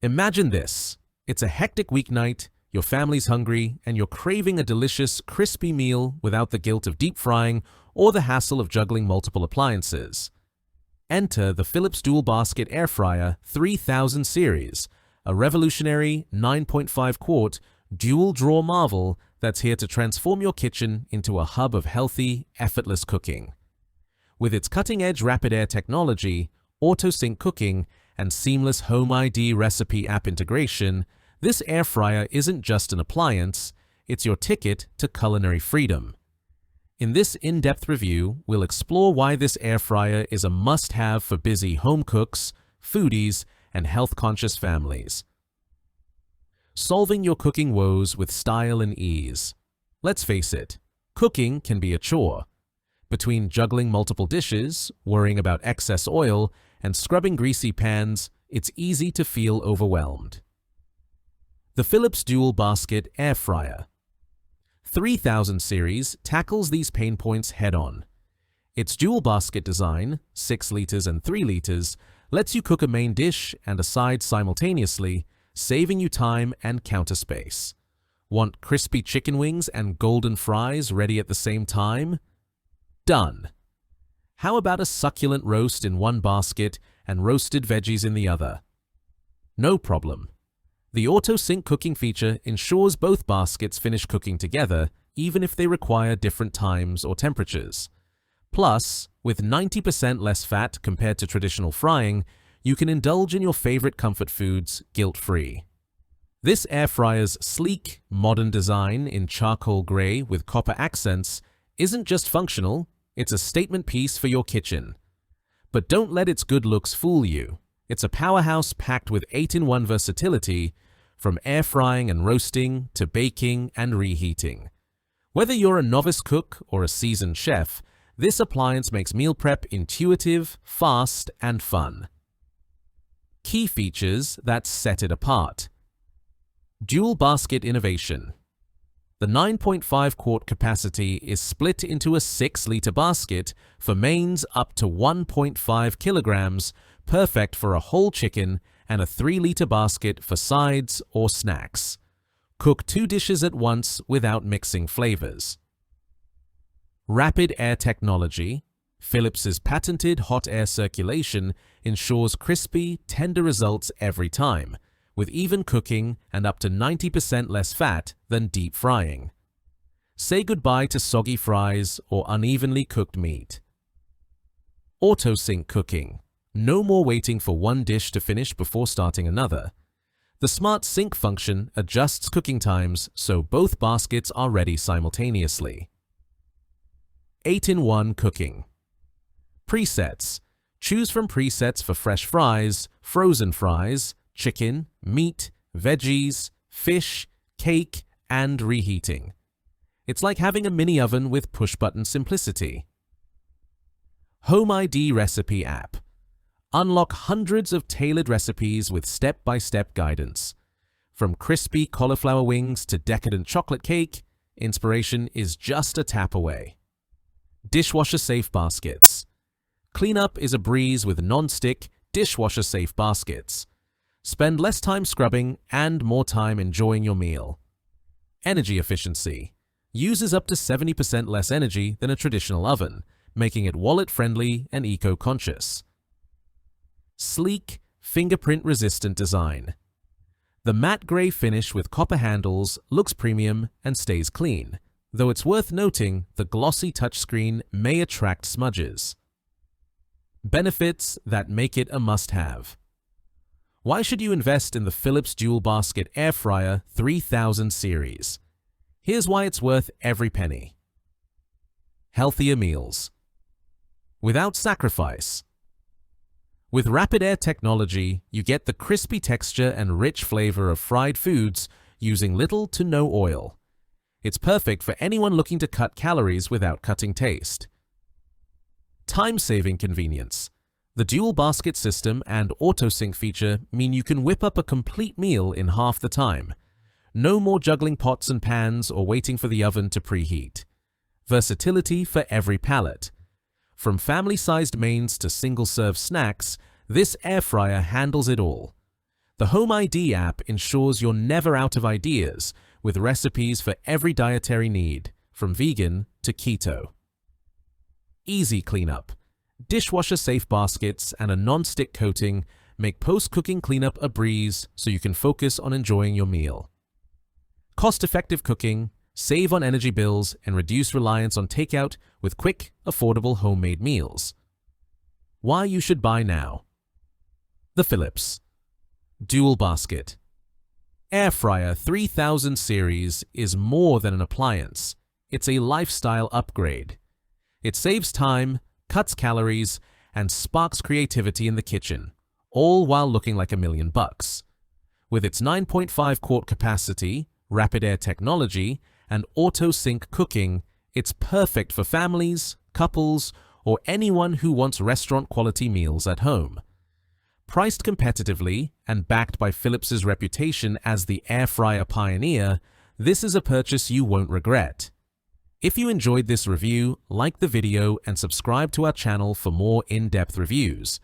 Imagine this. It's a hectic weeknight, your family's hungry, and you're craving a delicious, crispy meal without the guilt of deep frying or the hassle of juggling multiple appliances. Enter the Philips Dual Basket Air Fryer 3000 series, a revolutionary 9.5-quart dual-drawer marvel that's here to transform your kitchen into a hub of healthy, effortless cooking. With its cutting-edge rapid air technology, auto-sync cooking, and seamless HomeID Recipe App integration, this air fryer isn't just an appliance, it's your ticket to culinary freedom. In this in-depth review, we'll explore why this air fryer is a must-have for busy home cooks, foodies, and health-conscious families. Solving your cooking woes with style and ease. Let's face it, cooking can be a chore. Between juggling multiple dishes, worrying about excess oil, and scrubbing greasy pans, it's easy to feel overwhelmed. The Philips Dual Basket Air Fryer 3000 series tackles these pain points head-on. Its dual basket design, 6 liters and 3 liters, lets you cook a main dish and a side simultaneously, saving you time and counter space. Want crispy chicken wings and golden fries ready at the same time? Done. How about a succulent roast in one basket and roasted veggies in the other? No problem. The auto-sync cooking feature ensures both baskets finish cooking together, even if they require different times or temperatures. Plus, with 90% less fat compared to traditional frying, you can indulge in your favorite comfort foods guilt-free. This air fryer's sleek, modern design in charcoal gray with copper accents isn't just functional, it's a statement piece for your kitchen. But don't let its good looks fool you. It's a powerhouse packed with 8-in-1 versatility, from air frying and roasting to baking and reheating. Whether you're a novice cook or a seasoned chef, this appliance makes meal prep intuitive, fast, and fun. Key features that set it apart. Dual basket innovation. The 9.5-quart capacity is split into a 6-liter basket for mains up to 1.5 kilograms, perfect for a whole chicken, and a 3-liter basket for sides or snacks. Cook 2 dishes at once without mixing flavors. Rapid air technology. Philips's patented hot air circulation ensures crispy, tender results every time, with even cooking and up to 90% less fat than deep frying. Say goodbye to soggy fries or unevenly cooked meat. Auto-sync cooking. No more waiting for one dish to finish before starting another. The smart sync function adjusts cooking times so both baskets are ready simultaneously. 8-in-1 cooking. Presets. Choose from presets for fresh fries, frozen fries, chicken, meat, veggies, fish, cake, and reheating. It's like having a mini oven with push-button simplicity. HomeID Recipe App. Unlock hundreds of tailored recipes with step-by-step guidance. From crispy cauliflower wings to decadent chocolate cake, inspiration is just a tap away. Dishwasher-safe baskets. Cleanup is a breeze with non-stick, dishwasher-safe baskets. Spend less time scrubbing and more time enjoying your meal. Energy efficiency. Uses up to 70% less energy than a traditional oven, making it wallet-friendly and eco-conscious. Sleek, fingerprint-resistant design. The matte gray finish with copper handles looks premium and stays clean, though it's worth noting the glossy touchscreen may attract smudges. Benefits that make it a must-have. Why should you invest in the Philips Dual Basket Air Fryer 3000 series? Here's why it's worth every penny. Healthier meals. Without sacrifice. With rapid air technology, you get the crispy texture and rich flavor of fried foods using little to no oil. It's perfect for anyone looking to cut calories without cutting taste. Time-saving convenience. The dual basket system and auto-sync feature mean you can whip up a complete meal in half the time. No more juggling pots and pans or waiting for the oven to preheat. Versatility for every palate. From family-sized mains to single-serve snacks, this air fryer handles it all. The HomeID app ensures you're never out of ideas, with recipes for every dietary need, from vegan to keto. Easy cleanup. Dishwasher-safe baskets and a non-stick coating make post-cooking cleanup a breeze so you can focus on enjoying your meal. Cost-effective cooking, save on energy bills, and reduce reliance on takeout with quick, affordable homemade meals. Why you should buy now. The Philips Dual Basket Air Fryer 3000 series is more than an appliance. It's a lifestyle upgrade. It saves time, cuts calories, and sparks creativity in the kitchen, all while looking like $1,000,000. With its 9.5 quart capacity, rapid air technology, and auto-sync cooking, it's perfect for families, couples, or anyone who wants restaurant-quality meals at home. Priced competitively and backed by Philips's reputation as the air fryer pioneer, this is a purchase you won't regret. If you enjoyed this review, like the video and subscribe to our channel for more in-depth reviews.